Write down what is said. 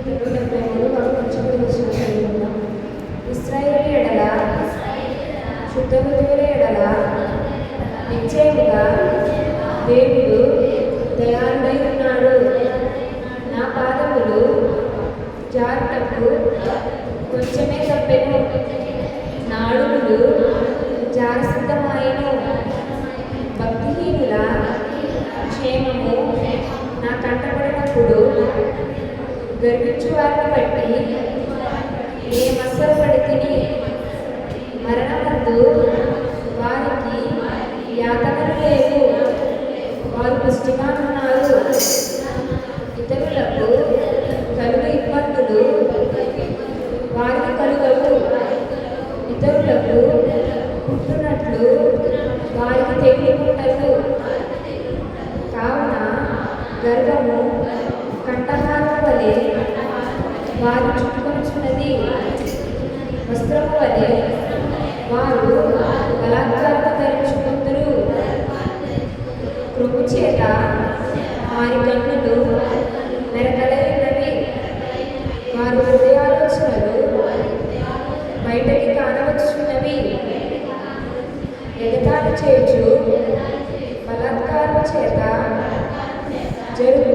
కీర్తనలు 73 1 నుంచి చదువుకుందాం. ఇశ్రాయేలు ఎడల శుద్ధ హృదయుల ఎడల నిశ్చయముగా దేవుడు దయాళుడై ఉన్నాడు. నా పాదములు జారుటకు కొంచెమే తప్పెను, నా అడుగులు జారసిద్ధమాయెను. భక్తిహీనుల క్షేమము నా కంటపడినప్పుడు గర్వించు వారిని బట్టి నేను మత్సరపడి తిని, మరణమందు వారికి యాతనలు లేవు, వారు పుష్టిగా ఉన్నారు. ఇతరులకు కలుగు ఇబ్బందులు వారికి కలుగవు, ఇతరులకు పుట్టునట్లు వారికి తెగులు పుట్టదు. కావున గర్వము కంఠహారము వలె వారు చుట్టుకొనుచున్నది, వస్త్రము వలె వారు బలాత్కారము ధరించుకుందురు. కృప చేత వారి కన్నులు మెరకలైనవి, వారి హృదయాలోచనలు బయటకి కానవచ్చున్నవి. ఎగతాళి చేయుచు బలాత్కారము చేత జరుగు